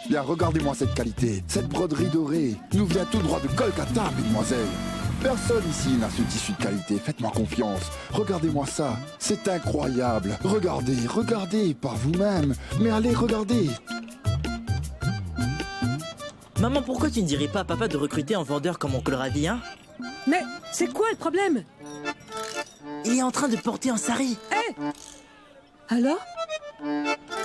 Bien, regardez-moi cette qualité. Cette broderie dorée nous vient tout droit de Kolkata, mesdemoiselles. Personne ici n'a ce tissu de qualité, faites-moi confiance. Regardez-moi ça, c'est incroyable. Regardez, regardez, par vous-même. Mais allez, regardez. Maman, pourquoi tu ne dirais pas à papa de recruter un vendeur comme oncle Ravi, hein? Mais c'est quoi le problème? Il est en train de porter un sari. Hé! Alors?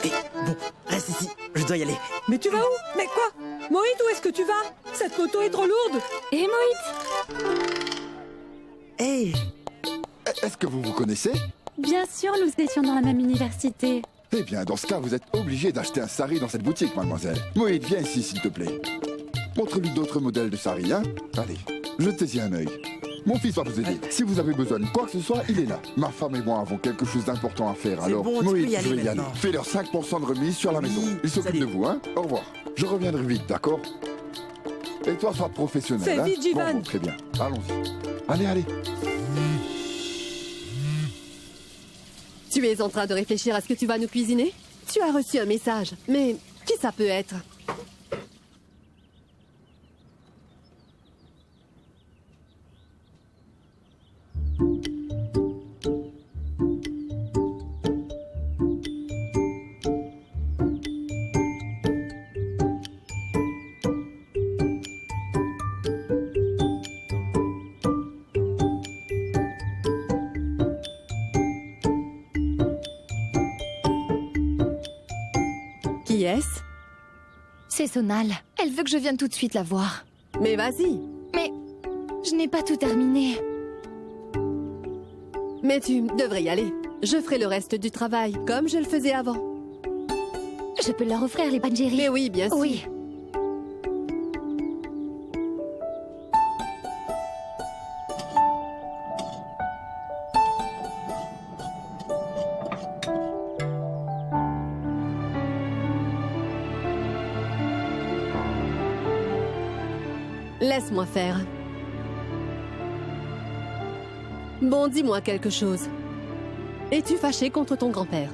Et bon, reste ici, je dois y aller. Mais tu vas où? Mais quoi? Moïd, où est-ce que tu vas? Cette moto est trop lourde. Et Moïd? Hey! Est-ce que vous vous connaissez? Bien sûr, nous étions dans la même université. Eh bien, dans ce cas, vous êtes obligé d'acheter un sari dans cette boutique, mademoiselle. Moïd, viens ici, s'il te plaît. Montre-lui d'autres modèles de sari, hein? Allez, jetez-y un œil. Mon fils va vous aider. Si vous avez besoin de quoi que ce soit, il est là. Ma femme et moi avons quelque chose d'important à faire. C'est Alors, bon, tu Moïd, peux y aller je vais y aller. maintenant. Fais-leur 5% de remise sur la maison. Ils s'occupent salut. de vous, hein? Au revoir. Je reviendrai vite, d'accord? Et toi, sois professionnel, Fais hein? vite, Jivan. Bon, très bien. Allons-y. Allez, allez. Tu es en train de réfléchir à ce que tu vas nous cuisiner? Tu as reçu un message, mais qui ça peut être? Qui est-ce? C'est Sonal. Elle veut que je vienne tout de suite la voir. Mais vas-y. Mais je n'ai pas tout terminé. Mais tu devrais y aller. Je ferai le reste du travail, comme je le faisais avant. Je peux leur offrir les banjiri. Mais oui, bien sûr. Oui. Laisse-moi faire. Bon, dis-moi quelque chose. Es-tu fâché contre ton grand-père?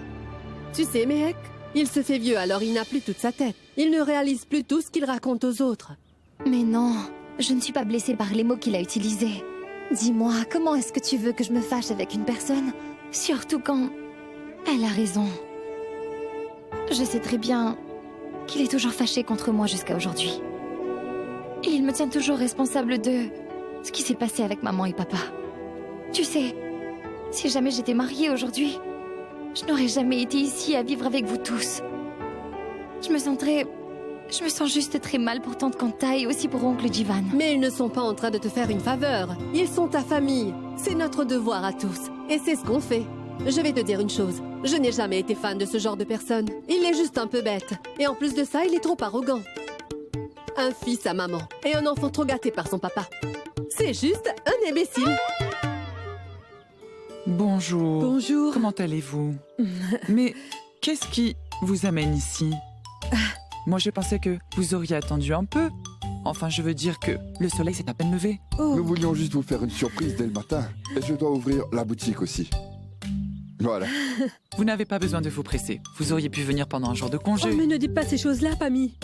Tu sais, Mehek, il se fait vieux, alors il n'a plus toute sa tête. Il ne réalise plus tout ce qu'il raconte aux autres. Mais non, je ne suis pas blessée par les mots qu'il a utilisés. Dis-moi, comment est-ce que tu veux que je me fâche avec une personne? Surtout quand elle a raison. Je sais très bien qu'il est toujours fâché contre moi jusqu'à aujourd'hui. Et il me tient toujours responsable de ce qui s'est passé avec maman et papa. Tu sais, si jamais j'étais mariée aujourd'hui, je n'aurais jamais été ici à vivre avec vous tous. Je me sens juste très mal pour tante Kanta et aussi pour oncle Jivan. Mais ils ne sont pas en train de te faire une faveur. Ils sont ta famille. C'est notre devoir à tous. Et c'est ce qu'on fait. Je vais te dire une chose. Je n'ai jamais été fan de ce genre de personne. Il est juste un peu bête. Et en plus de ça, il est trop arrogant. Un fils à maman et un enfant trop gâté par son papa. C'est juste un imbécile. Bonjour. Bonjour. Comment allez-vous? Mais qu'est-ce qui vous amène ici? Moi, je pensais que vous auriez attendu un peu. Enfin, je veux dire que le soleil s'est à peine levé. Oh. Nous voulions juste vous faire une surprise dès le matin. Et je dois ouvrir la boutique aussi. Voilà. Vous n'avez pas besoin de vous presser. Vous auriez pu venir pendant un jour de Oh, congé. mais ne dites pas ces choses-là, Pammy.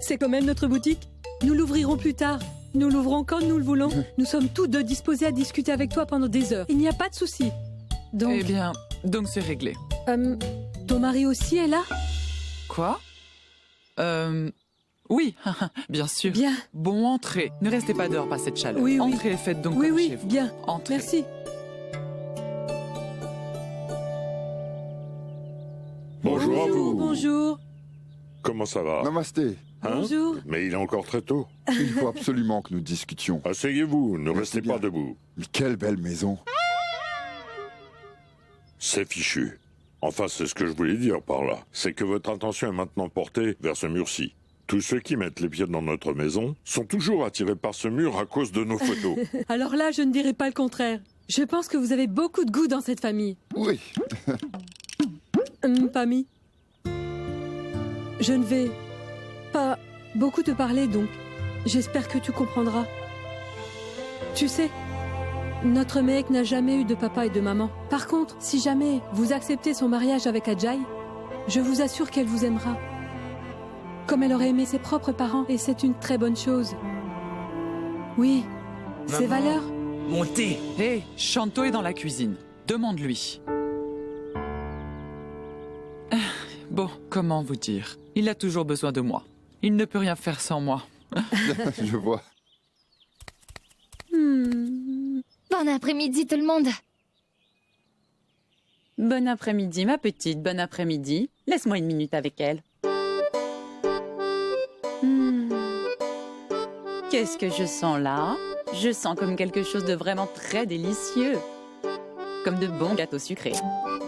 C'est quand même notre boutique. Nous l'ouvrirons plus tard. Nous l'ouvrons quand nous le voulons. Nous sommes tous deux disposés à discuter avec toi pendant des heures. Il n'y a pas de souci. Donc, Eh bien, donc c'est réglé. ton mari aussi est là? Quoi? Oui, bien sûr. Bien. Bon, entrez. Ne restez pas dehors par cette chaleur. Oui, oui. Entrez et faites donc Oui, comme oui, chez vous. bien. Entrez. Merci. Bonjour à vous. Bonjour. Comment ça va? Namasté. Hein? Bonjour. Mais il est encore très tôt. Il faut absolument que nous discutions. Asseyez-vous, ne Merci restez bien. pas debout. Mais quelle belle maison. C'est fichu. Enfin, c'est ce que je voulais dire par là. C'est que votre attention est maintenant portée vers ce mur-ci. Tous ceux qui mettent les pieds dans notre maison sont toujours attirés par ce mur à cause de nos photos. Alors là, je ne dirais pas le contraire. Je pense que vous avez beaucoup de goût dans cette famille. Oui. Pammy. Je ne vais pas beaucoup te parler, donc j'espère que tu comprendras. Tu sais, notre mec n'a jamais eu de papa et de maman. Par contre, si jamais vous acceptez son mariage avec Ajay, je vous assure qu'elle vous aimera. comme elle aurait aimé ses propres parents, et c'est une très bonne chose. Oui, ses Maman. valeurs. Mon thé. Hé, Shanto est dans la cuisine. Demande-lui. Bon, comment vous dire? Il a toujours besoin de moi. Il ne peut rien faire sans moi. Je vois. Bon après-midi tout le monde. Bon après-midi, ma petite, bon après-midi. Laisse-moi une minute avec elle. Qu'est-ce que je sens là? Je sens comme quelque chose de vraiment très délicieux. Comme de bons gâteaux sucrés.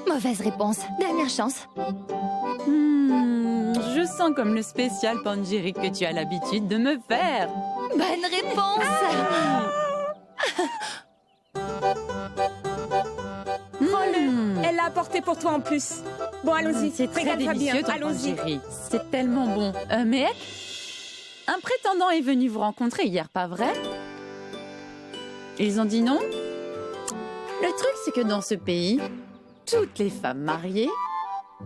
Mauvaise réponse. Dernière chance. Je sens comme le spécial pangyric que tu as l'habitude de me faire. Bonne réponse. Elle l'a apporté pour toi en plus. Bon, allons-y. C'est très Regarde-toi bien. délicieux ton Allons-y. pangyric. C'est tellement bon. Mais un prétendant est venu vous rencontrer hier, pas vrai? Ils ont dit non? Le truc, c'est que dans ce pays, toutes les femmes mariées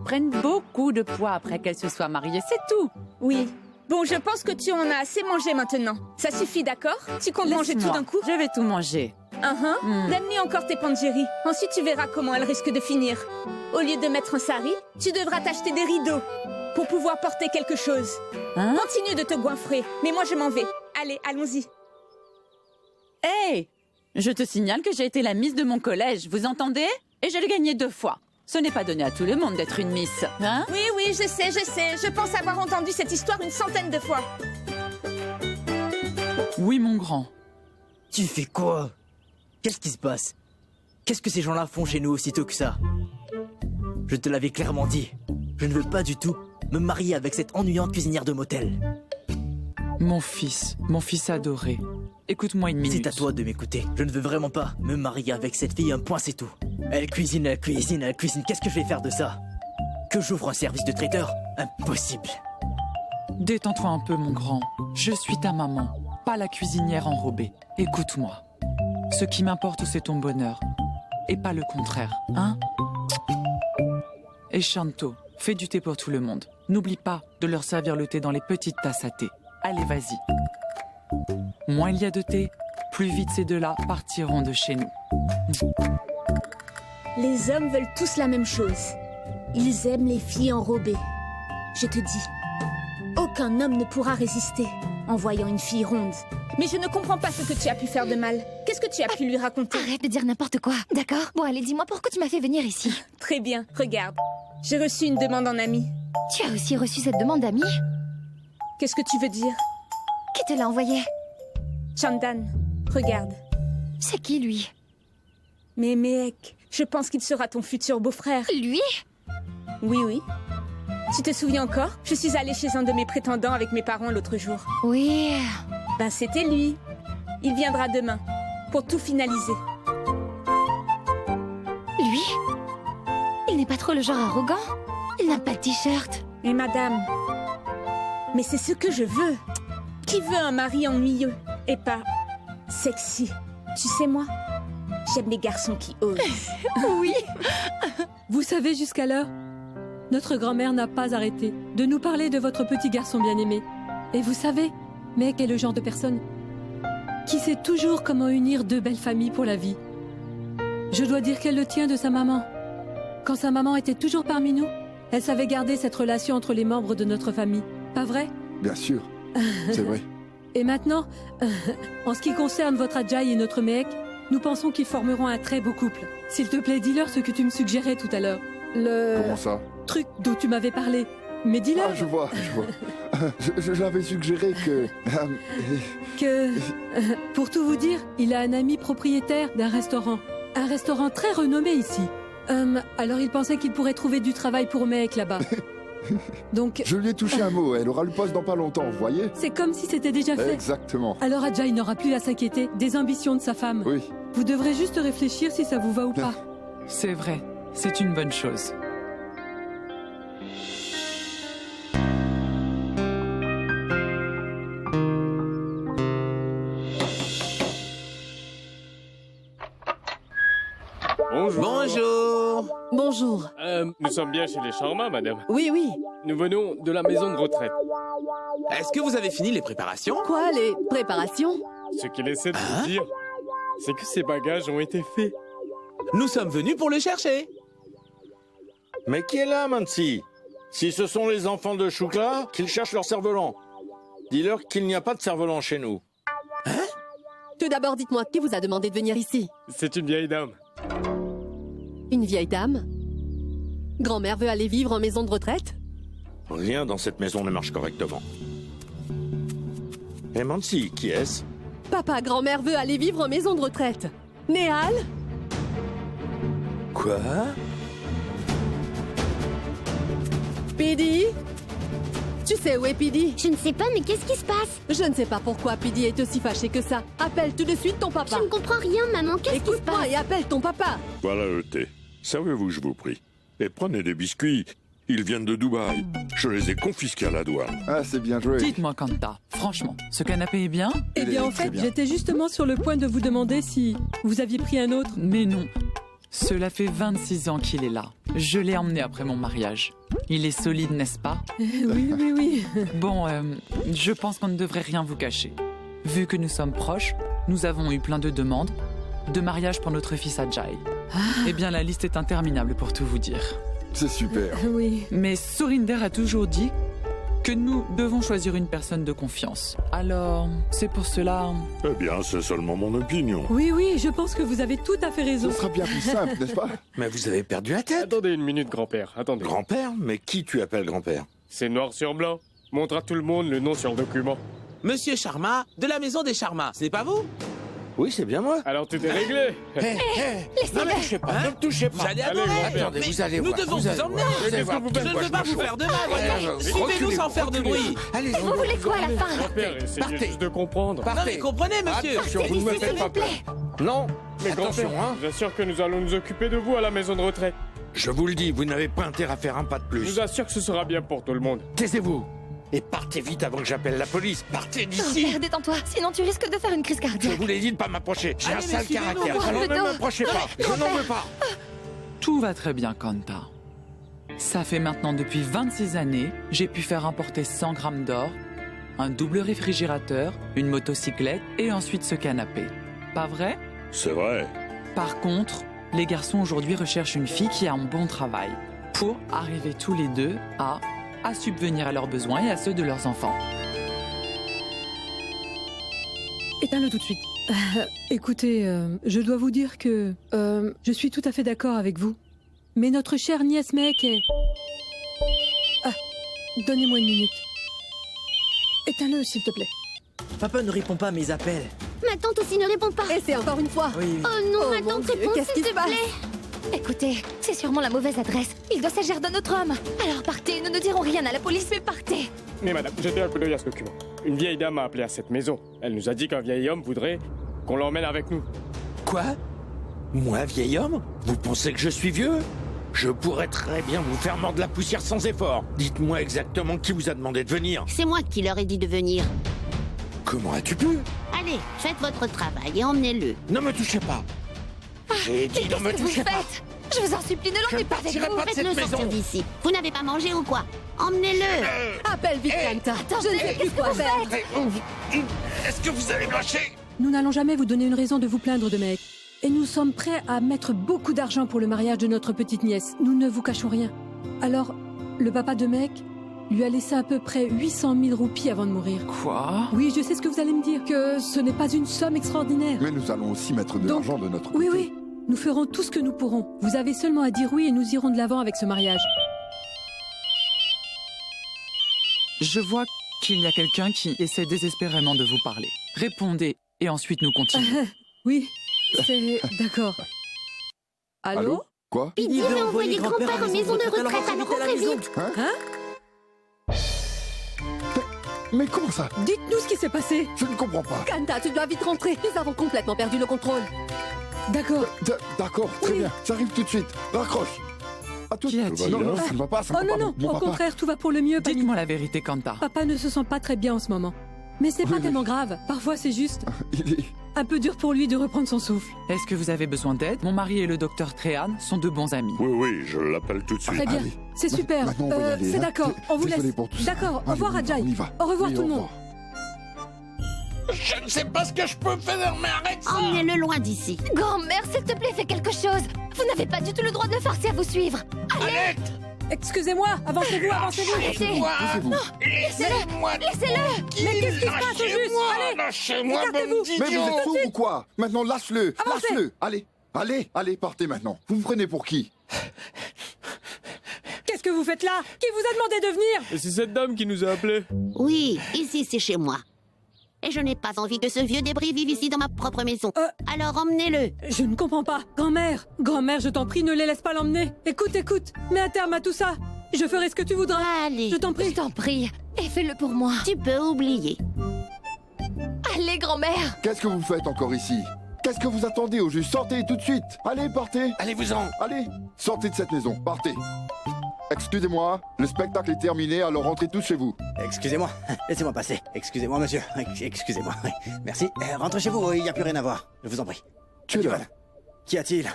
prennent beaucoup de poids après qu'elles se soient mariées, c'est tout. Oui. Bon, je pense que tu en as assez mangé maintenant. Ça suffit, d'accord? Tu comptes manger tout Laisse-moi. d'un coup? Je vais tout manger. Donne-lui encore tes pangyri. Ensuite, tu verras comment elle risque de finir. Au lieu de mettre un sari, tu devras t'acheter des rideaux pour pouvoir porter quelque chose. Hein? Continue de te goinfrer, mais moi je m'en vais. Allez, allons-y. Hey! Je te signale que j'ai été la Miss de mon collège, vous entendez? Et je l'ai gagnée 2 fois. Ce n'est pas donné à tout le monde d'être une Miss, hein? Oui, oui, je sais, je sais. Je pense avoir entendu cette histoire une centaine de fois. Oui, mon grand. Tu fais quoi? Qu'est-ce qui se passe? Qu'est-ce que ces gens-là font chez nous aussitôt que ça? Je te l'avais clairement dit. Je ne veux pas du tout me marier avec cette ennuyante cuisinière de motel. Mon fils adoré. Écoute-moi une minute. C'est à toi de m'écouter. Je ne veux vraiment pas me marier avec cette fille, un point c'est tout. Elle cuisine, elle cuisine, elle cuisine. Qu'est-ce que je vais faire de ça? Que j'ouvre un service de traiteur? Impossible. Détends-toi un peu, mon grand. Je suis ta maman, pas la cuisinière enrobée. Écoute-moi. Ce qui m'importe, c'est ton bonheur. Et pas le contraire, hein? Et Shanto, fais du thé pour tout le monde. N'oublie pas de leur servir le thé dans les petites tasses à thé. Allez, vas-y. Moins il y a de thé, plus vite ces deux-là partiront de chez nous. Les hommes veulent tous la même chose. Ils aiment les filles enrobées. Je te dis, aucun homme ne pourra résister en voyant une fille ronde. Mais je ne comprends pas ce que tu as pu faire de mal. Qu'est-ce que tu as pu lui raconter? Arrête de dire n'importe quoi, d'accord? Bon, allez, dis-moi pourquoi tu m'as fait venir ici. Très bien, regarde. J'ai reçu une demande en ami. Tu as aussi reçu cette demande d'amis? Qu'est-ce que tu veux dire? Qui te l'a envoyé? Chandan, regarde. C'est qui, lui? Mais mec, je pense qu'il sera ton futur beau-frère. Lui? Oui, oui. Tu te souviens encore? Je suis allée chez un de mes prétendants avec mes parents l'autre jour. Oui. Ben, c'était lui. Il viendra demain, pour tout finaliser. Lui? Il n'est pas trop le genre arrogant? Il n'a pas de t-shirt. Mais madame, mais c'est ce que je veux. Qui veut un mari ennuyeux et pas sexy? Tu sais, moi, j'aime les garçons qui osent. Oui. Vous savez, jusqu'alors, notre grand-mère n'a pas arrêté de nous parler de votre petit garçon bien-aimé. Et vous savez, Mec est le genre de personne qui sait toujours comment unir 2 belles familles pour la vie. Je dois dire qu'elle le tient de sa maman. Quand sa maman était toujours parmi nous, elle savait garder cette relation entre les membres de notre famille. Pas vrai? Bien sûr, c'est vrai. Et maintenant, en ce qui concerne votre Adjaï et notre Mehek, nous pensons qu'ils formeront un très beau couple. S'il te plaît, dis-leur ce que tu me suggérais tout à l'heure. Le Comment ça? truc dont tu m'avais parlé. Mais dis-leur Ah, je vois. Je l'avais suggéré que... que, pour tout vous dire, il a un ami propriétaire d'un restaurant. Un restaurant très renommé ici. Alors il pensait qu'il pourrait trouver du travail pour Mehek là-bas. Donc, Je lui ai touché un mot, elle aura le poste dans pas longtemps, vous voyez? c'est comme si c'était déjà fait. Exactement. Alors Adjaï n'aura plus à s'inquiéter des ambitions de sa femme. Oui. Vous devrez juste réfléchir si ça vous va ou pas. C'est vrai, c'est une bonne chose. Bonjour. Bonjour. Bonjour. Nous sommes bien chez les Sharma, madame. Oui, oui. Nous venons de la maison de retraite. Est-ce que vous avez fini les préparations? Quoi, les préparations? Ce qu'il essaie de vous dire, c'est que ces bagages ont été faits. Nous sommes venus pour le chercher. Mais qui est là, Mansi? Si ce sont les enfants de Choukla, qu'ils cherchent leur cerf-volant. Dis-leur qu'il n'y a pas de cerf-volant chez nous. Tout d'abord, dites-moi, qui vous a demandé de venir ici? C'est une vieille dame. Une vieille dame? Grand-mère veut aller vivre en maison de retraite? Rien dans cette maison ne marche correctement. Et Mansi, qui est-ce? Papa, grand-mère veut aller vivre en maison de retraite. Néhal? Quoi? Pidi? Tu sais où est Pidi? Je ne sais pas, mais qu'est-ce qui se passe? Je ne sais pas pourquoi Pidi est aussi fâché que ça. Appelle tout de suite ton papa. Je ne comprends rien, maman. Qu'est-ce qui se Écoute-moi passe? et appelle ton papa. Voilà le thé. Servez-vous, je vous prie. Et prenez des biscuits. Ils viennent de Dubaï. Je les ai confisqués à la douane. Ah, c'est bien joué. Dites-moi, Kanta, franchement, ce canapé est bien? Eh bien, en très fait, bien. j'étais justement sur le point de vous demander si vous aviez pris un autre. Mais non. Cela fait 26 ans qu'il est là. Je l'ai emmené après mon mariage. Il est solide, n'est-ce pas? Oui, oui, oui. Bon, je pense qu'on ne devrait rien vous cacher. Vu que nous sommes proches, nous avons eu plein de demandes de mariage pour notre fils Ajay. Eh bien, la liste est interminable pour tout vous dire. C'est super. Oui. Mais Surinder a toujours dit que nous devons choisir une personne de confiance. Alors, c'est pour cela... Eh bien, c'est seulement mon opinion. Oui, oui, je pense que vous avez tout à fait raison. Ce sera bien plus simple, n'est-ce pas? Mais vous avez perdu la tête. Attendez une minute, grand-père. Attendez. Grand-père? Mais qui tu appelles grand-père? C'est noir sur blanc. Montre à tout le monde le nom sur le document. Monsieur Sharma, de la maison des Sharma, c'est pas vous? Oui, c'est bien moi. Alors tout est réglé. Ne me touchez pas, ne me touchez pas. Vous allez Allez, adorer. grand-père. Attendez, Mais vous allez nous voir, devons vous vous allez emmener. voir. Mais qu'est-ce que vous faites? Je ne veux pas vous faire de mal, voyons. Suivez-nous sans faire de bruit. Allez, Vous voulez quoi à la fin? Grand-père, essayez Partez. juste de comprendre. Non mais comprenez, monsieur. Attention, vous ne me S'il faites vous pas peur. plaît. Non, Mais attention, grand-père, hein. je vous assure que nous allons nous occuper de vous à la maison de retraite. Je vous le dis, vous n'avez pas intérêt à faire un pas de Je plus. vous assure que ce sera bien pour tout le monde. Taisez-vous. Et partez vite avant que j'appelle la police. Partez d'ici. Grand-père, détends-toi, sinon tu risques de faire une crise Je cardiaque. vous l'ai dit de pas m'approcher. J'ai Allez, un sale mais suivez-nous, caractère. moi, Alors le ne dos. m'approchez pas. Je n'en veux pas. Tout va très bien, Kanta. Ça fait maintenant depuis 26 années, j'ai pu faire importer 100 grammes d'or, un double réfrigérateur, une motocyclette et ensuite ce canapé. Pas vrai? C'est vrai. Par contre, les garçons aujourd'hui recherchent une fille qui a un bon travail pour arriver tous les deux à subvenir à leurs besoins et à ceux de leurs enfants. Éteins-le tout de suite. Écoutez, je dois vous dire que je suis tout à fait d'accord avec vous. Mais notre chère nièce Mec est... Ah, donnez-moi une minute. Éteins-le, s'il te plaît. Papa ne répond pas à mes appels. Ma tante aussi ne répond pas. Et c'est encore une fois. Oui, oui. Oh non, Oh, ma mon tante Dieu, répond, qu'est-ce s'il qui te se passe? plaît. Écoutez, c'est sûrement la mauvaise adresse. Il doit s'agir de notre homme. Alors partez, nous ne dirons rien à la police, mais partez. Mais madame, jetez un coup d'œil à ce document. Une vieille dame a appelé à cette maison. Elle nous a dit qu'un vieil homme voudrait qu'on l'emmène avec nous. Quoi? Moi, vieil homme? Vous pensez que je suis vieux? Je pourrais très bien vous faire mordre la poussière sans effort. Dites-moi exactement qui vous a demandé de venir. C'est moi qui leur ai dit de venir. Comment as-tu pu? Allez, faites votre travail et emmenez-le. Ne me touchez pas. J'ai dit ne me Qu'est-ce que vous touchez pas. faites? Je vous en supplie, ne Je l'emmenez ne pas avec partirai vous. pas de cette Faites-le sortir maison. d'ici. Vous n'avez pas mangé ou quoi? Emmenez-le. Appelle vite Kanta. Je ne sais plus quoi faire. Est-ce que vous allez me lâcher? Nous n'allons jamais vous donner une raison de vous plaindre de Mec. Et nous sommes prêts à mettre beaucoup d'argent pour le mariage de notre petite nièce. Nous ne vous cachons rien. Alors, le papa de Mec lui a laissé à peu près 800 000 roupies avant de mourir. Quoi? Oui, je sais ce que vous allez me dire, que ce n'est pas une somme extraordinaire. Mais nous allons aussi mettre de Donc, l'argent de notre Oui, côté. oui, nous ferons tout ce que nous pourrons. Vous avez seulement à dire oui et nous irons de l'avant avec ce mariage. Je vois qu'il y a quelqu'un qui essaie désespérément de vous parler. Répondez et ensuite nous continuons. Oui, c'est... d'accord. Allô, Allô? Quoi? Pidi veut envoyer grand-père en maison de retraite, alors rentrez vite. Mais comment ça? Dites-nous ce qui s'est passé. Je ne comprends pas. Kanta, tu dois vite rentrer. Nous avons complètement perdu le contrôle. D'accord. D'accord, très bien. J'arrive tout de suite. Raccroche. À toi. Qu'y a-t-il? Non, non, ça ne va pas, ça Oh ne va non, pas. non, Mon au papa. contraire, tout va pour le mieux, Pammy. Dites-moi la vérité, Kanta. Papa ne se sent pas très bien en ce moment. Mais c'est pas Oui, tellement grave. Parfois, c'est juste Il est... un peu dur pour lui de reprendre son souffle. Est-ce que vous avez besoin d'aide? Mon mari et le docteur Tréhan sont de bons amis. Oui, oui, je l'appelle tout de suite. Très bien. Allez. C'est super. Maintenant, on va y aller, C'est hein. d'accord. On vous Désolé laisse. pour tout ça. D'accord. Au Allez, revoir, on y va, Ajay. on y va. Au revoir, Oui, tout au le monde. revoir. Je ne sais pas ce que je peux faire, mais arrête ça. Emmenez-le loin d'ici. Grand-mère, s'il te plaît, fais quelque chose. Vous n'avez pas du tout le droit de le forcer à vous suivre. Arrête. Excusez-moi. Avancez-vous, avancez-vous. Lâchez-moi. Poussez-vous. Laissez-moi. Laissez-le. Mais qu'est-ce qui se passe au juste? Allez. Lâchez-moi, Écartez-vous. petit Mais vous idiot. êtes fous ou quoi? Maintenant, lâche-le. Avancez. Lâche-le. Allez, allez, allez, partez maintenant. Vous me prenez pour qui? Qu'est-ce que vous faites là? Qui vous a demandé de venir? Et c'est cette dame qui nous a appelés. Oui, ici c'est chez moi. Et je n'ai pas envie que ce vieux débris vive ici dans ma propre maison. Alors emmenez-le. Je ne comprends pas. Grand-mère. Grand-mère, je t'en prie, ne les laisse pas l'emmener. Écoute, écoute. Mets un terme à tout ça. Je ferai ce que tu voudras. Allez. Je t'en prie. Je t'en prie. Et fais-le pour moi. Tu peux oublier. Allez, grand-mère. Qu'est-ce que vous faites encore ici? Qu'est-ce que vous attendez au juste? Sortez tout de suite. Allez, partez. Allez-vous-en. Allez, sortez de cette maison. Partez. Excusez-moi, le spectacle est terminé, alors rentrez tous chez vous. Excusez-moi, laissez-moi passer. Excusez-moi, monsieur. Excusez-moi. Oui. Merci. Rentrez chez vous, il n'y a plus rien à voir. Je vous en prie. Tu es là. Qu'y a-t-il?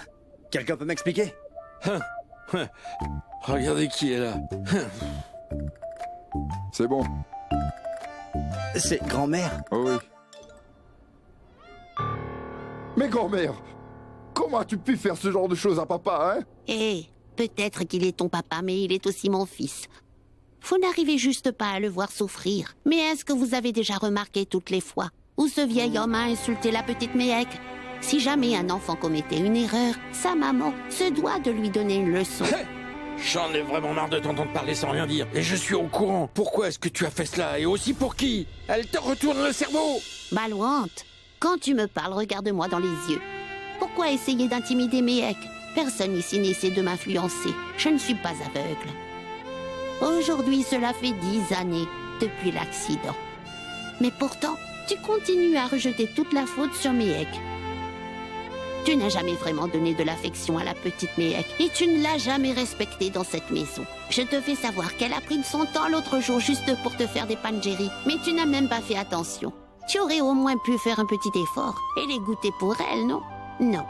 Quelqu'un peut m'expliquer? Regardez qui est là. C'est bon. C'est grand-mère. Oh oui. Mais grand-mère, comment as-tu pu faire ce genre de choses à papa, hein? Eh, peut-être qu'il est ton papa, mais il est aussi mon fils. Vous n'arrivez juste pas à le voir souffrir. Mais est-ce que vous avez déjà remarqué toutes les fois où ce vieil homme a insulté la petite Méhek? Si jamais un enfant commettait une erreur, sa maman se doit de lui donner une leçon. J'en ai vraiment marre de t'entendre parler sans rien dire. Et je suis au courant. Pourquoi est-ce que tu as fait cela? Et aussi pour qui? Elle te retourne le cerveau. Balouante, quand tu me parles, regarde-moi dans les yeux. Pourquoi essayer d'intimider Méhek? Personne ici n'essaie de m'influencer. Je ne suis pas aveugle. Aujourd'hui, cela fait 10 années depuis l'accident. Mais pourtant, tu continues à rejeter toute la faute sur Méhek. Tu n'as jamais vraiment donné de l'affection à la petite Méhek et tu ne l'as jamais respectée dans cette maison. Je te fais savoir qu'elle a pris de son temps l'autre jour juste pour te faire des pangeries, mais tu n'as même pas fait attention. Tu aurais au moins pu faire un petit effort et les goûter pour elle, non? Non.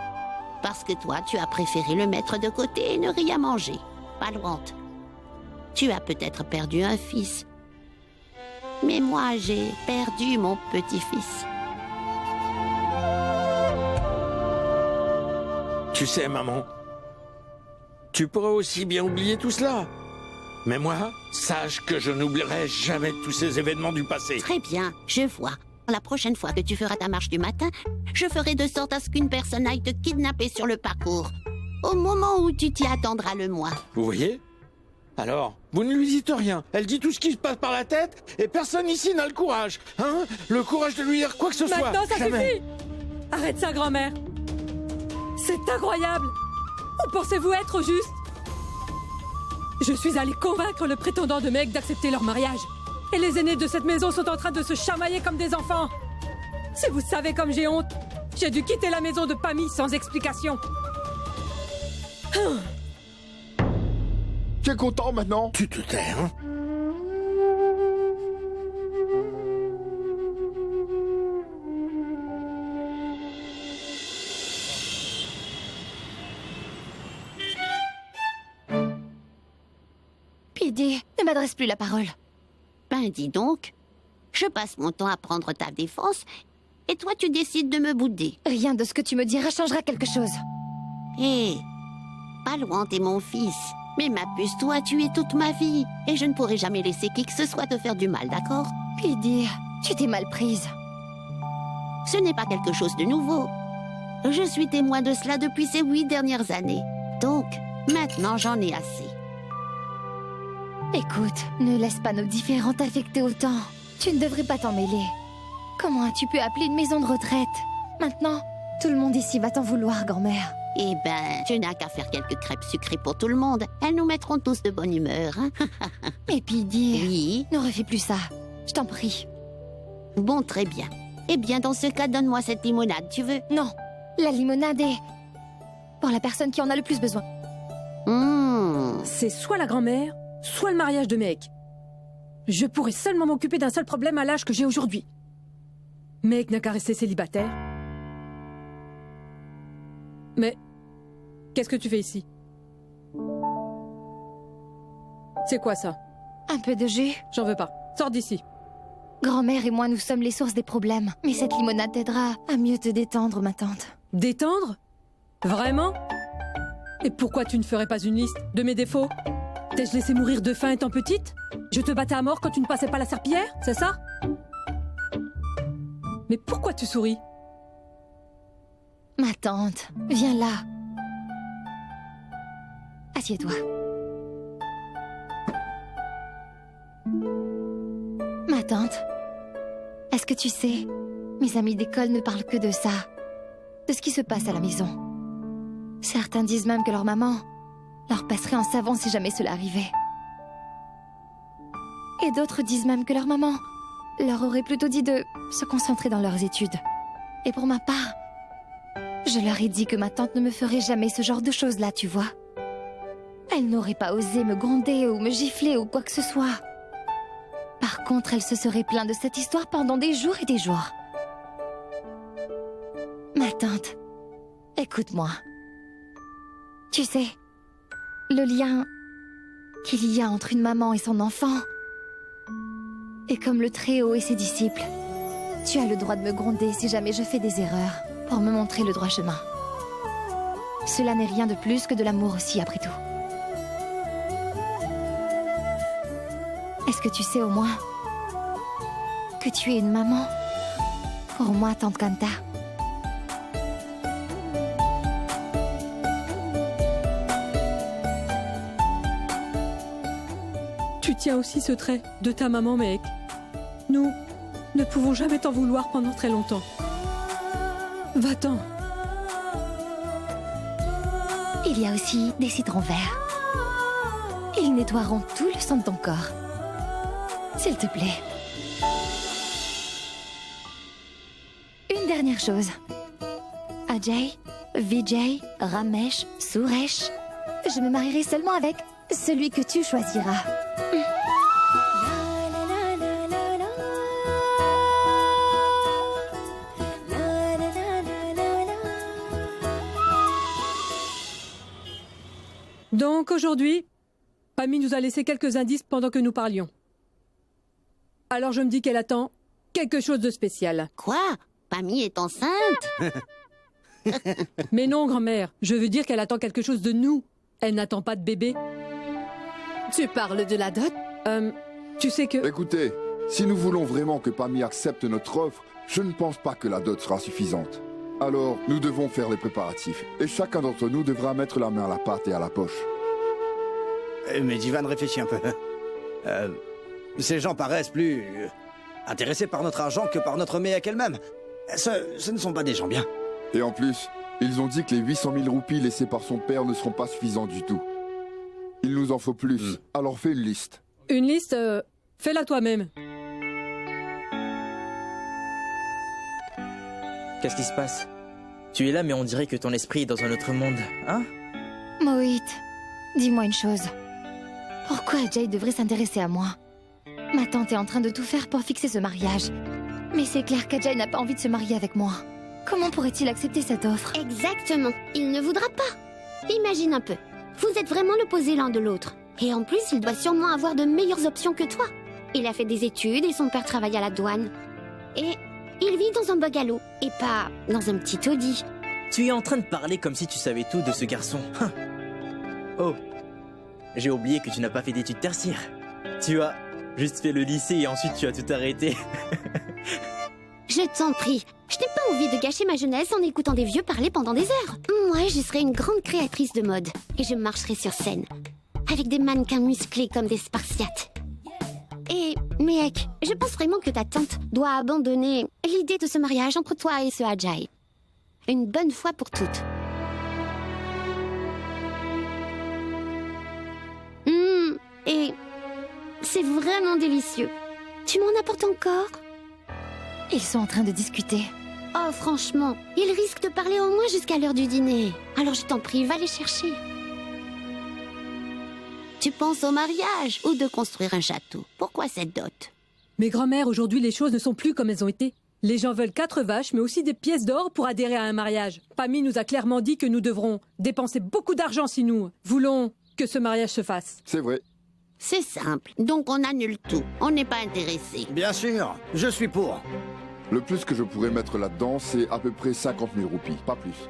Parce que toi, tu as préféré le mettre de côté et ne rien manger. Balouante. Tu as peut-être perdu un fils. Mais moi, j'ai perdu mon petit-fils. Tu sais, maman, tu pourrais aussi bien oublier tout cela. Mais moi, sache que je n'oublierai jamais tous ces événements du passé. Très bien, je vois. La prochaine fois que tu feras ta marche du matin, je ferai de sorte à ce qu'une personne aille te kidnapper sur le parcours. Au moment où tu t'y attendras le moins. Vous voyez? Alors, vous ne lui dites rien. Elle dit tout ce qui se passe par la tête et personne ici n'a le courage. Hein? Le courage de lui dire quoi que ce soit. Maintenant, ça Jamais. suffit. Arrête ça, grand-mère. C'est incroyable. Où pensez-vous être au juste? Je suis allée convaincre le prétendant de Meg d'accepter leur mariage. Et les aînés de cette maison sont en train de se chamailler comme des enfants. Si vous savez comme j'ai honte, j'ai dû quitter la maison de Pammy sans explication. Tu es content maintenant? Tu te tais, hein? Pidi, ne m'adresse plus la parole. Ben dis donc, je passe mon temps à prendre ta défense et toi tu décides de me bouder. Rien de ce que tu me diras changera quelque chose. Hé, Balouante t'es mon fils. Mais ma puce, toi tu es toute ma vie. Et je ne pourrai jamais laisser qui que ce soit te faire du mal, d'accord? Pidi, tu t'es mal prise. Ce n'est pas quelque chose de nouveau. Je suis témoin de cela depuis ces 8 dernières années. Donc, maintenant j'en ai assez. Écoute, ne laisse pas nos différends t'affecter autant. Tu ne devrais pas t'en mêler. Comment as-tu pu appeler une maison de retraite? Maintenant, tout le monde ici va t'en vouloir, grand-mère. Eh ben, tu n'as qu'à faire quelques crêpes sucrées pour tout le monde. Elles nous mettront tous de bonne humeur. Hein. Et puis dis... Oui? Ne refais plus ça. Je t'en prie. Bon, très bien. Eh bien, dans ce cas, donne-moi cette limonade, tu veux? Non, la limonade est... pour la personne qui en a le plus besoin. C'est soit la grand-mère, soit le mariage de Meg. Je pourrais seulement m'occuper d'un seul problème à l'âge que j'ai aujourd'hui. Meg n'a qu'à rester célibataire. Mais qu'est-ce que tu fais ici? C'est quoi ça? Un peu de jus. J'en veux pas. Sors d'ici. Grand-mère et moi, nous sommes les sources des problèmes. Mais cette limonade t'aidera à mieux te détendre, ma tante. Détendre? Vraiment? Et pourquoi tu ne ferais pas une liste de mes défauts? T'ai-je laissé mourir de faim étant petite? Je te battais à mort quand tu ne passais pas la serpillière, c'est ça? Mais pourquoi tu souris? Ma tante, viens là. Assieds-toi. Ma tante, est-ce que tu sais, mes amis d'école ne parlent que de ça, de ce qui se passe à la maison. Certains disent même que leur maman leur passerait en savon si jamais cela arrivait. Et d'autres disent même que leur maman leur aurait plutôt dit de se concentrer dans leurs études. Et pour ma part, je leur ai dit que ma tante ne me ferait jamais ce genre de choses-là, tu vois. Elle n'aurait pas osé me gronder ou me gifler ou quoi que ce soit. Par contre, elle se serait plainte de cette histoire pendant des jours et des jours. Ma tante, écoute-moi. Tu sais, le lien qu'il y a entre une maman et son enfant est comme le Très-Haut et ses disciples. Tu as le droit de me gronder si jamais je fais des erreurs pour me montrer le droit chemin. Cela n'est rien de plus que de l'amour aussi, après tout. Est-ce que tu sais au moins que tu es une maman pour moi, tante Kanta? Tu tiens aussi ce trait de ta maman, Meg. Nous ne pouvons jamais t'en vouloir pendant très longtemps. Va-t'en. Il y a aussi des citrons verts. Ils nettoieront tout le sang de ton corps. S'il te plaît. Une dernière chose. Ajay, Vijay, Ramesh, Suresh. Je me marierai seulement avec celui que tu choisiras. Donc aujourd'hui, Pammy nous a laissé quelques indices pendant que nous parlions. Alors je me dis qu'elle attend quelque chose de spécial. Quoi? Pammy est enceinte? Mais non, grand-mère. Je veux dire qu'elle attend quelque chose de nous. Elle n'attend pas de bébé. Tu parles de la dot? Tu sais que... Écoutez, si nous voulons vraiment que Pammy accepte notre offre, je ne pense pas que la dot sera suffisante. Alors, nous devons faire les préparatifs. Et chacun d'entre nous devra mettre la main à la pâte et à la poche. Mais Divan réfléchit un peu. Ces gens paraissent plus intéressés par notre argent que par notre Méhek elle-même. Ce ne sont pas des gens bien. Et en plus, ils ont dit que les 800 000 roupies laissées par son père ne seront pas suffisants du tout. Il nous en faut plus. Alors fais une liste. Une liste fais-la toi-même. Qu'est-ce qui se passe? Tu es là, mais on dirait que ton esprit est dans un autre monde, hein? Mohit, dis-moi une chose. Pourquoi Ajay devrait s'intéresser à moi? Ma tante est en train de tout faire pour fixer ce mariage. Mais c'est clair qu'Ajay n'a pas envie de se marier avec moi. Comment pourrait-il accepter cette offre? Exactement. Il ne voudra pas. Imagine un peu. Vous êtes vraiment l'opposé l'un de l'autre. Et en plus, il doit sûrement avoir de meilleures options que toi. Il a fait des études et son père travaille à la douane. Et il vit dans un bungalow et pas dans un petit taudis. Tu es en train de parler comme si tu savais tout de ce garçon. Oh, j'ai oublié que tu n'as pas fait d'études tertiaires. Tu as juste fait le lycée et ensuite tu as tout arrêté. Je t'en prie, je n'ai pas envie de gâcher ma jeunesse en écoutant des vieux parler pendant des heures. Moi, je serai une grande créatrice de mode et je marcherai sur scène avec des mannequins musclés comme des Spartiates. Et, Méhek, je pense vraiment que ta tante doit abandonner l'idée de ce mariage entre toi et ce Ajay. Une bonne fois pour toutes. Et c'est vraiment délicieux. Tu m'en apportes encore? Ils sont en train de discuter. Oh, franchement, ils risquent de parler au moins jusqu'à l'heure du dîner. Alors je t'en prie, va les chercher. Tu penses au mariage ou de construire un château? Pourquoi cette dot? Mais grand-mère, aujourd'hui les choses ne sont plus comme elles ont été. Les gens veulent 4 vaches, mais aussi des pièces d'or pour adhérer à un mariage. Pammy nous a clairement dit que nous devrons dépenser beaucoup d'argent si nous voulons que ce mariage se fasse. C'est vrai. C'est simple, donc on annule tout. On n'est pas intéressé. Bien sûr, je suis pour. Le plus que je pourrais mettre là-dedans, c'est à peu près 50 000 roupies, pas plus.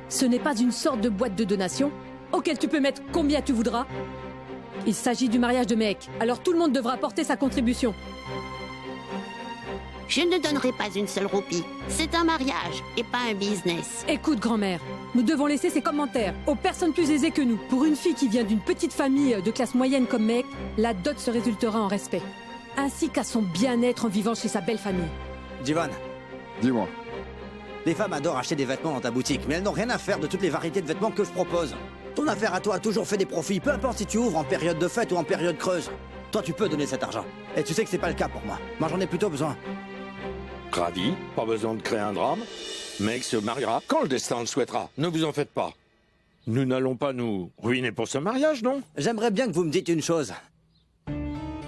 Ce n'est pas une sorte de boîte de donation auquel tu peux mettre combien tu voudras. Il s'agit du mariage de Mehek, alors tout le monde devra apporter sa contribution. Je ne donnerai pas une seule roupie. C'est un mariage et pas un business. Écoute, grand-mère, nous devons laisser ces commentaires aux personnes plus aisées que nous. Pour une fille qui vient d'une petite famille de classe moyenne comme Mehek, la dot se résultera en respect, ainsi qu'à son bien-être en vivant chez sa belle famille. Jivan. Dis-moi. Les femmes adorent acheter des vêtements dans ta boutique, mais elles n'ont rien à faire de toutes les variétés de vêtements que je propose. Ton affaire à toi a toujours fait des profits, peu importe si tu ouvres en période de fête ou en période creuse. Toi, tu peux donner cet argent. Et tu sais que c'est pas le cas pour moi. Moi, j'en ai plutôt besoin. Ravi, pas besoin de créer un drame. Mec se mariera quand le destin le souhaitera. Ne vous en faites pas. Nous n'allons pas nous ruiner pour ce mariage, non? J'aimerais bien que vous me dites une chose.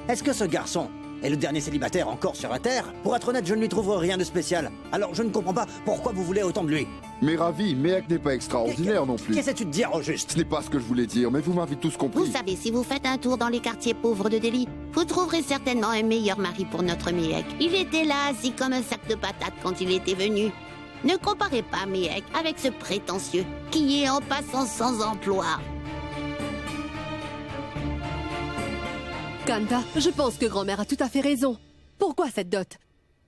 Est-ce que ce garçon est le dernier célibataire encore sur la Terre? Pour être honnête, je ne lui trouve rien de spécial. Alors je ne comprends pas pourquoi vous voulez autant de lui. Mais Ravi, Mehek n'est pas extraordinaire non plus. Qu'essaies-tu de dire au juste? Ce n'est pas ce que je voulais dire, mais vous m'avez tous compris. Vous savez, si vous faites un tour dans les quartiers pauvres de Delhi, vous trouverez certainement un meilleur mari pour notre Mehek. Il était là, assis comme un sac de patates quand il était venu. Ne comparez pas Mehek avec ce prétentieux qui est en passant sans emploi. Kanta, je pense que grand-mère a tout à fait raison. Pourquoi cette dot?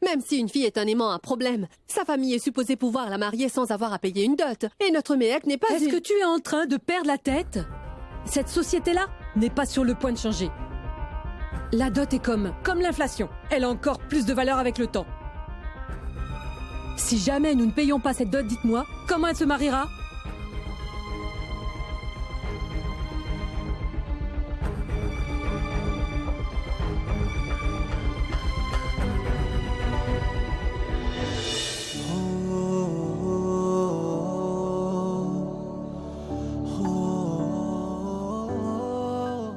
Même si une fille est un aimant, un problème, sa famille est supposée pouvoir la marier sans avoir à payer une dot. Et notre Mehek n'est pas... Est-ce que tu es en train de perdre la tête? Cette société-là n'est pas sur le point de changer. La dot est comme l'inflation. Elle a encore plus de valeur avec le temps. Si jamais nous ne payons pas cette dot, dites-moi, comment elle se mariera?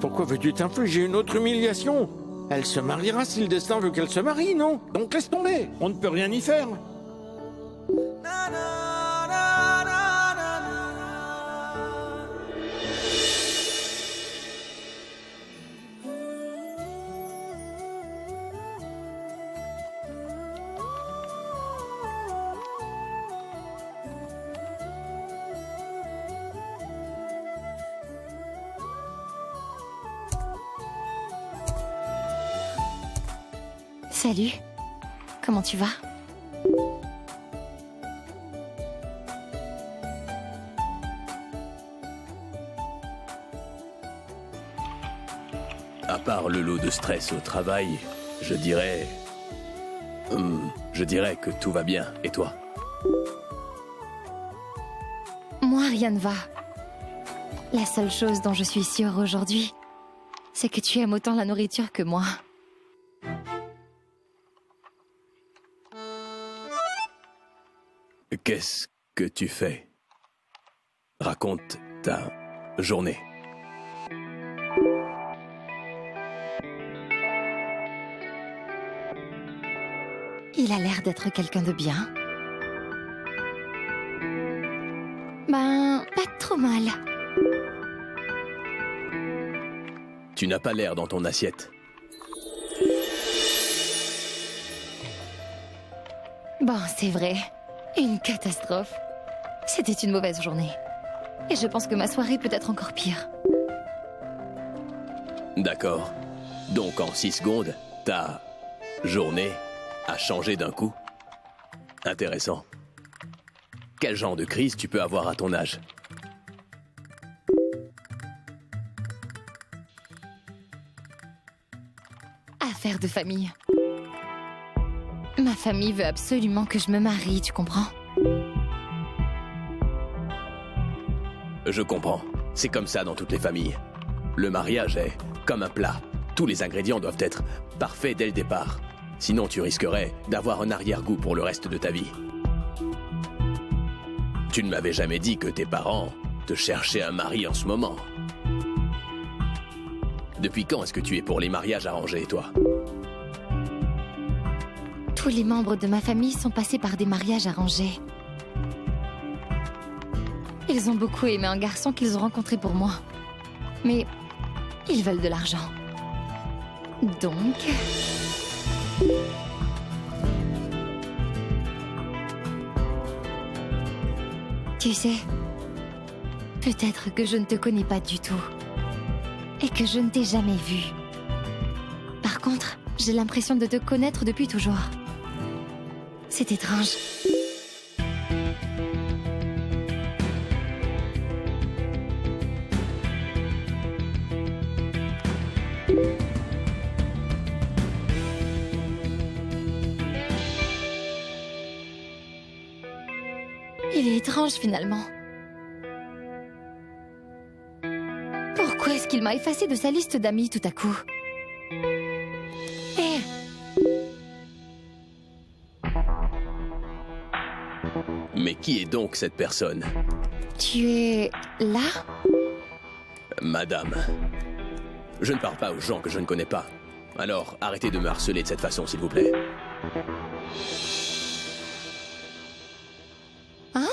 Pourquoi veux-tu t'infliger une autre humiliation? Elle se mariera si le destin veut qu'elle se marie, non? Donc laisse tomber, on ne peut rien y faire. Salut. Comment tu vas? À part le lot de stress au travail, je dirais que tout va bien. Et toi? Moi, rien ne va. La seule chose dont je suis sûre aujourd'hui, c'est que tu aimes autant la nourriture que moi. Qu'est-ce que tu fais? Raconte ta journée. Il a l'air d'être quelqu'un de bien. Ben, pas trop mal. Tu n'as pas l'air dans ton assiette. Bon, c'est vrai. Une catastrophe. C'était une mauvaise journée. Et je pense que ma soirée peut être encore pire. D'accord. Donc en 6 secondes, ta journée a changé d'un coup? Intéressant. Quel genre de crise tu peux avoir à ton âge? Affaire de famille. Ma famille veut absolument que je me marie, tu comprends? Je comprends. C'est comme ça dans toutes les familles. Le mariage est comme un plat. Tous les ingrédients doivent être parfaits dès le départ. Sinon, tu risquerais d'avoir un arrière-goût pour le reste de ta vie. Tu ne m'avais jamais dit que tes parents te cherchaient un mari en ce moment. Depuis quand est-ce que tu es pour les mariages arrangés, toi? Tous les membres de ma famille sont passés par des mariages arrangés. Ils ont beaucoup aimé un garçon qu'ils ont rencontré pour moi. Mais ils veulent de l'argent. Donc... Tu sais, peut-être que je ne te connais pas du tout. Et que je ne t'ai jamais vu. Par contre, j'ai l'impression de te connaître depuis toujours. C'est étrange. Il est étrange finalement. Pourquoi est-ce qu'il m'a effacé de sa liste d'amis tout à coup? Eh! Mais qui est donc cette personne? Tu es... là? Madame. Je ne parle pas aux gens que je ne connais pas. Alors, arrêtez de me harceler de cette façon, s'il vous plaît. Hein?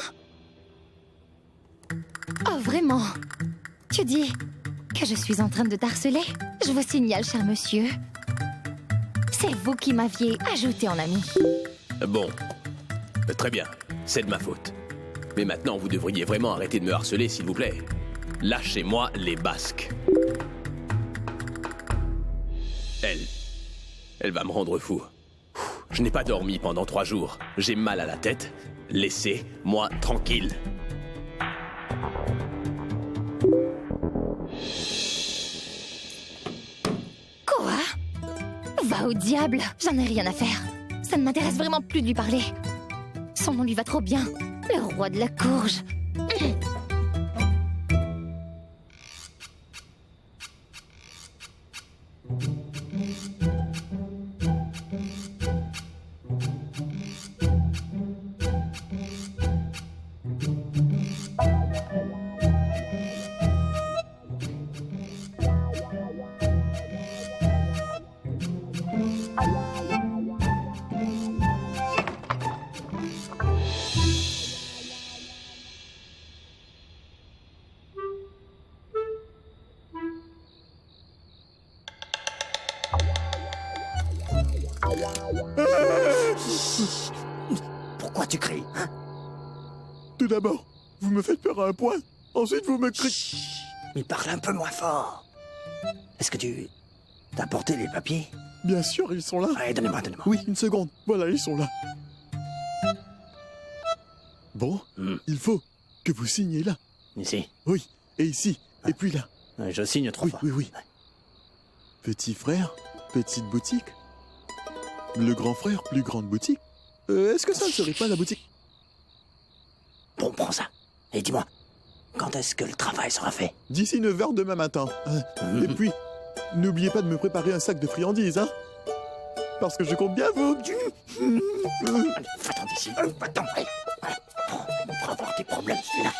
Oh, vraiment? Tu dis que je suis en train de t'harceler? Je vous signale, cher monsieur. C'est vous qui m'aviez ajouté en ami. Bon. Très bien. C'est de ma faute. Mais maintenant, vous devriez vraiment arrêter de me harceler, s'il vous plaît. Lâchez-moi les basques. Elle va me rendre fou. Je n'ai pas dormi pendant 3 jours. J'ai mal à la tête. Laissez-moi tranquille. Quoi? Va au diable, j'en ai rien à faire. Ça ne m'intéresse vraiment plus de lui parler. Son nom lui va trop bien. Le roi de la courge. Pourquoi tu cries, hein? Tout d'abord, vous me faites peur à un point. Ensuite, vous me criez... Mais parle un peu moins fort. Est-ce que tu... t'as apporté les papiers? Bien sûr, ils sont là. Ouais, donnez-moi. Oui, une seconde. Voilà, ils sont là. Bon, il faut que vous signiez là. Ici? Oui, et ici, et puis là. Je signe 3 fois. Oui. Petit frère, petite boutique. Le grand frère, plus grande boutique. Est-ce que ça ne serait pas la boutique? Bon, prends ça. Et dis-moi, quand est-ce que le travail sera fait? D'ici 9h demain matin. Et puis, n'oubliez pas de me préparer un sac de friandises, hein? Parce que je compte bien vous... Allez, va-t'en d'ici. Va-t'en, on pourra avoir des problèmes, celui-là.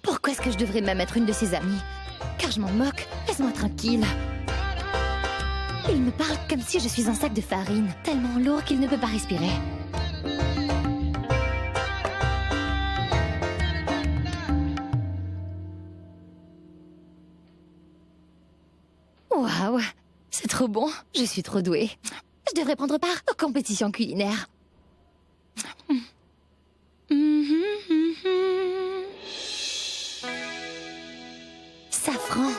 Pourquoi est-ce que je devrais même être une de ses amies? Car je m'en moque. Laisse-moi tranquille. Il me parle comme si je suis un sac de farine, tellement lourd qu'il ne peut pas respirer. Waouh, c'est trop bon, je suis trop douée. Je devrais prendre part aux compétitions culinaires. Safran.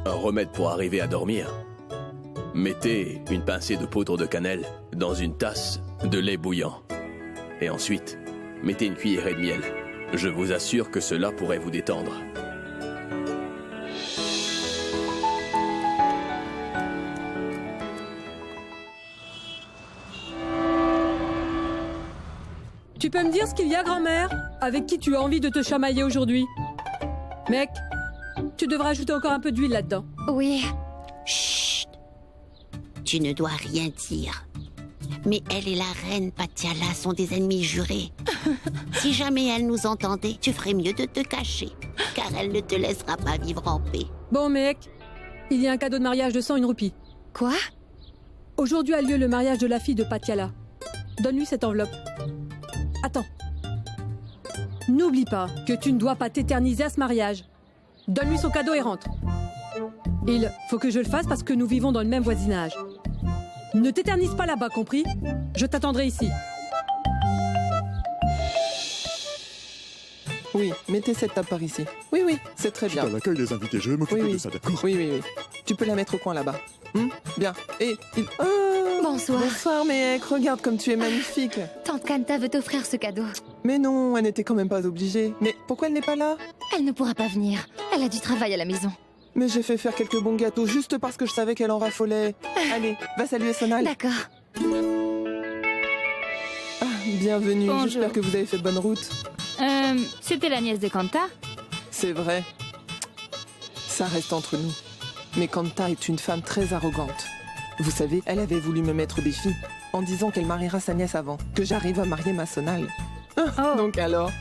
Un remède pour arriver à dormir. Mettez une pincée de poudre de cannelle dans une tasse de lait bouillant. Et ensuite, mettez une cuillerée de miel. Je vous assure que cela pourrait vous détendre. Tu peux me dire ce qu'il y a, grand-mère? Avec qui tu as envie de te chamailler aujourd'hui? Mec, tu devrais ajouter encore un peu d'huile là-dedans. Oui. Chut. Tu ne dois rien dire. Mais elle et la reine Patiala sont des ennemis jurés. Si jamais elle nous entendait, tu ferais mieux de te cacher, car elle ne te laissera pas vivre en paix. Bon, mec, il y a un cadeau de mariage de 101 roupies. Quoi? Aujourd'hui a lieu le mariage de la fille de Patiala. Donne-lui cette enveloppe. Attends. N'oublie pas que tu ne dois pas t'éterniser à ce mariage. Donne-lui son cadeau et rentre. Il faut que je le fasse parce que nous vivons dans le même voisinage. Ne t'éternise pas là-bas, compris? Je t'attendrai ici. Oui, mettez cette table par ici. Oui, oui, c'est très bien. À l'accueil des invités, je vais m'occuper de ça, d'accord? Oui, oui, oui. Tu peux la mettre au coin là-bas. Bien. Et il... Ah, bonsoir. Bonsoir, mec. Regarde comme tu es magnifique. Tante Kanta veut t'offrir ce cadeau. Mais non, elle n'était quand même pas obligée. Mais pourquoi elle n'est pas là? Elle ne pourra pas venir. Elle a du travail à la maison. Mais j'ai fait faire quelques bons gâteaux juste parce que je savais qu'elle en raffolait. Allez, va saluer Sonal. D'accord. Ah, bienvenue. Bonjour. J'espère que vous avez fait bonne route. C'était la nièce de Kanta? C'est vrai. Ça reste entre nous. Mais Kanta est une femme très arrogante. Vous savez, elle avait voulu me mettre au défi en disant qu'elle mariera sa nièce avant que j'arrive à marier ma Sonal. Donc alors,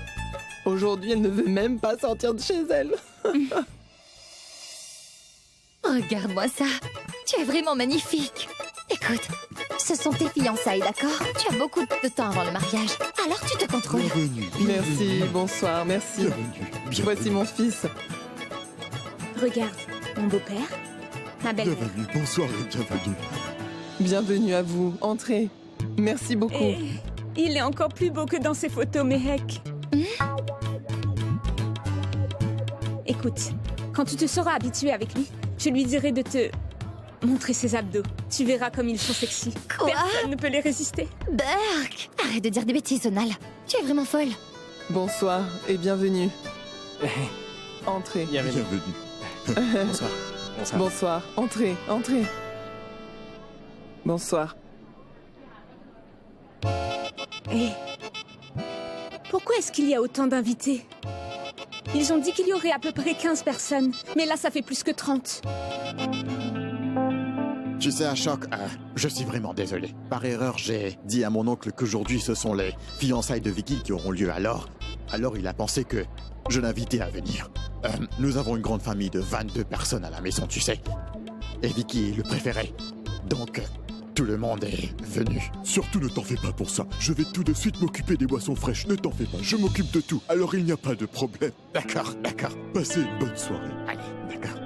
aujourd'hui, elle ne veut même pas sortir de chez elle. Regarde-moi ça. Tu es vraiment magnifique. Écoute, ce sont tes fiançailles, d'accord? Tu as beaucoup de temps avant le mariage, alors tu te contrôles. Bienvenue. Merci, bonsoir, merci. Bienvenue. Voici mon fils. Regarde, mon beau-père, ma belle-mère. Bienvenue, bonsoir et bienvenue. Bienvenue à vous. Entrez. Merci beaucoup. Et il est encore plus beau que dans ses photos, Mehek. Écoute, quand tu te seras habitué avec lui, je lui dirai de te montrer ses abdos. Tu verras comme ils sont sexy. Quoi? Personne ne peut les résister. Burk! Arrête de dire des bêtises, Sonal. Tu es vraiment folle. Bonsoir et bienvenue. Entrez. Bienvenue. Bonsoir. Bonsoir. Bonsoir. Entrez, entrez. Bonsoir. Et pourquoi est-ce qu'il y a autant d'invités? Ils ont dit qu'il y aurait à peu près 15 personnes, mais là ça fait plus que 30. Tu sais, Ashok, je suis vraiment désolé. Par erreur, j'ai dit à mon oncle qu'aujourd'hui ce sont les fiançailles de Vicky qui auront lieu alors il a pensé que je l'invitais à venir. Nous avons une grande famille de 22 personnes à la maison, tu sais. Et Vicky est le préféré. Donc, tout le monde est venu. Surtout ne t'en fais pas pour ça. Je vais tout de suite m'occuper des boissons fraîches. Ne t'en fais pas, je m'occupe de tout. Alors il n'y a pas de problème. D'accord, d'accord. Passez une bonne soirée. Allez, d'accord.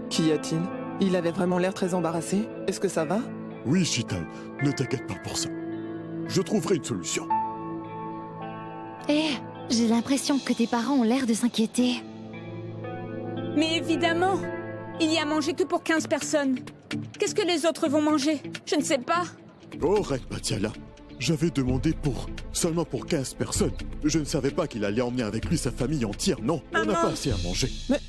Qu'y a-t-il? Il avait vraiment l'air très embarrassé. Est-ce que ça va? Oui, Chital, ne t'inquiète pas pour ça. Je trouverai une solution. J'ai l'impression que tes parents ont l'air de s'inquiéter. Mais évidemment, il y a mangé que pour 15 personnes. Qu'est-ce que les autres vont manger? Je ne sais pas. Oh, Reine Patiala, j'avais demandé seulement pour 15 personnes. Je ne savais pas qu'il allait emmener avec lui sa famille entière, non. On n'a pas assez à manger. Mais...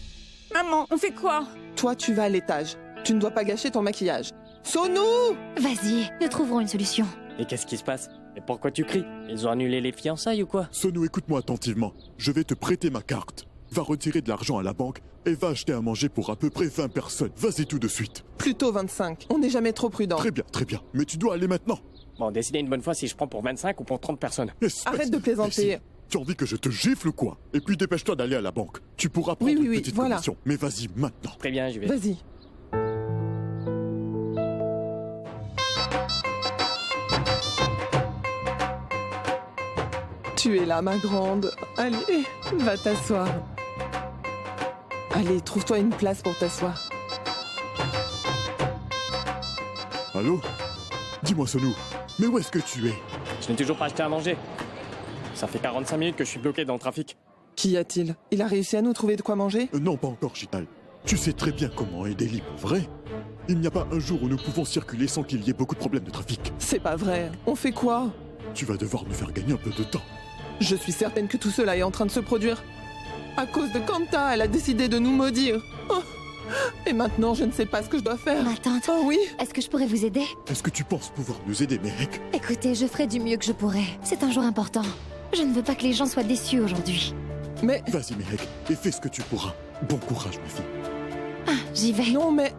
Maman, on fait quoi? Toi, tu vas à l'étage. Tu ne dois pas gâcher ton maquillage. Sonou! Vas-y, nous trouverons une solution. Et qu'est-ce qui se passe? Et pourquoi tu cries? Ils ont annulé les fiançailles ou quoi? Sonou, écoute-moi attentivement. Je vais te prêter ma carte. Va retirer de l'argent à la banque et va acheter à manger pour à peu près 20 personnes. Vas-y tout de suite. Plutôt 25. On n'est jamais trop prudent. Très bien. Mais tu dois aller maintenant. Bon, décidez une bonne fois si je prends pour 25 ou pour 30 personnes. Arrête de plaisanter. Tu as envie que je te gifle ou quoi? Et puis dépêche-toi d'aller à la banque. Tu pourras prendre une petite commission. Mais vas-y maintenant. Très bien, j'y vais. Vas-y. Tu es là, ma grande. Allez, va t'asseoir. Allez, trouve-toi une place pour t'asseoir. Allô? Dis-moi, Sonou, mais où est-ce que tu es? Je n'ai toujours pas acheté à manger. Ça fait 45 minutes que je suis bloqué dans le trafic. Qu'y a-t-il? Il a réussi à nous trouver de quoi manger? Non, pas encore, Chital. Tu sais très bien comment aider libre, vrai? Il n'y a pas un jour où nous pouvons circuler sans qu'il y ait beaucoup de problèmes de trafic. C'est pas vrai. On fait quoi? Tu vas devoir nous faire gagner un peu de temps. Je suis certaine que tout cela est en train de se produire. À cause de Kanta, elle a décidé de nous maudire. Oh, Et maintenant, je ne sais pas ce que je dois faire. Ma tante. Oh oui. Est-ce que je pourrais vous aider? Est-ce que tu penses pouvoir nous aider, Mehek? Écoutez, je ferai du mieux que je pourrai. C'est un jour important. Je ne veux pas que les gens soient déçus aujourd'hui. Mais... Vas-y, Mehek, et fais ce que tu pourras. Bon courage, ma fille. Ah, j'y vais. Non, mais...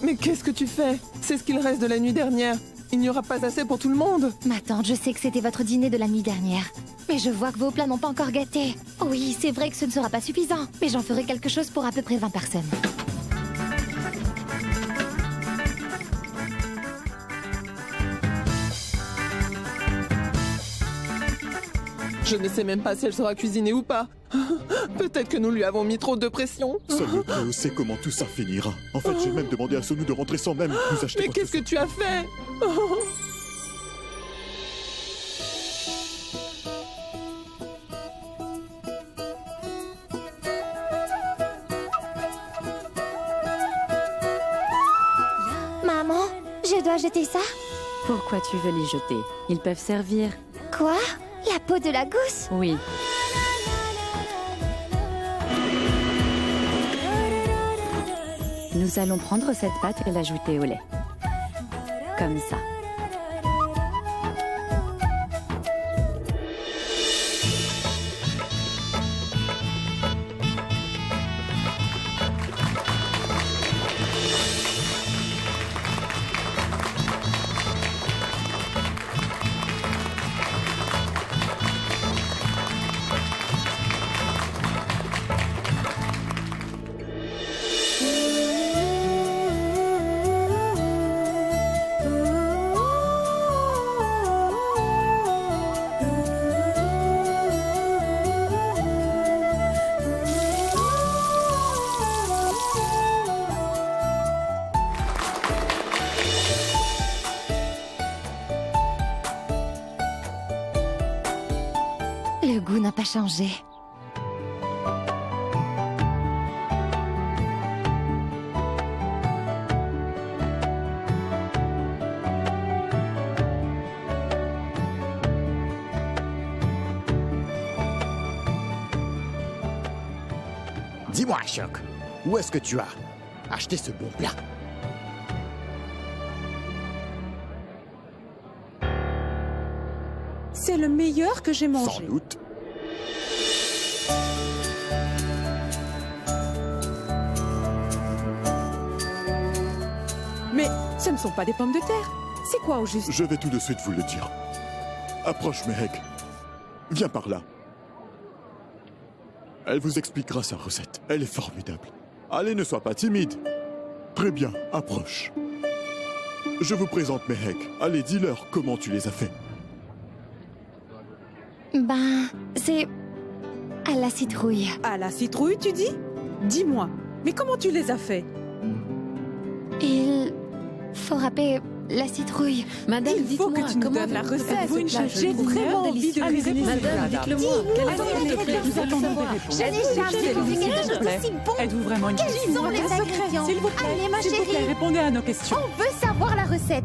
Mais qu'est-ce que tu fais? C'est ce qu'il reste de la nuit dernière. Il n'y aura pas assez pour tout le monde. Ma tante, je sais que c'était votre dîner de la nuit dernière. Mais je vois que vos plats n'ont pas encore gâté. Oui, c'est vrai que ce ne sera pas suffisant. Mais j'en ferai quelque chose pour à peu près 20 personnes. Je ne sais même pas si elle sera cuisinée ou pas. Peut-être que nous lui avons mis trop de pression. Seul le Dieu sait comment tout ça finira. En fait, j'ai même demandé à Sonu de rentrer sans même nous acheter. Mais qu'est-ce que tu as fait? Maman, je dois jeter ça? Pourquoi tu veux les jeter? Ils peuvent servir. Quoi? La peau de la gousse? Oui. Nous allons prendre cette pâte et l'ajouter au lait. Comme ça. Le goût n'a pas changé. Dis-moi, Choc, où est-ce que tu as acheté ce bon plat? C'est le meilleur que j'ai mangé. Sans doute. Mais ce ne sont pas des pommes de terre. C'est quoi au juste? Je vais tout de suite vous le dire. Approche, Mehek. Viens par là. Elle vous expliquera sa recette. Elle est formidable. Allez, ne sois pas timide. Très bien, approche. Je vous présente Mehek. Allez, dis-leur comment tu les as fait. Ben, c'est à la citrouille. À la citrouille, tu dis? Dis-moi, mais comment tu les as fait? Il faut râper la citrouille. Madame, il faut que tu nous donnes la recette. J'ai vraiment envie de cuisiner. Madame, dites-le-moi. Quelle est Nous attendons des réponses. Je n'ai jamais vu quelque chose d'aussi bon. Êtes-vous vraiment une Quels sont les ingrédients? S'il vous plaît, Allez, ma s'il vous plaît, chérie. répondez à nos questions. On veut savoir la recette.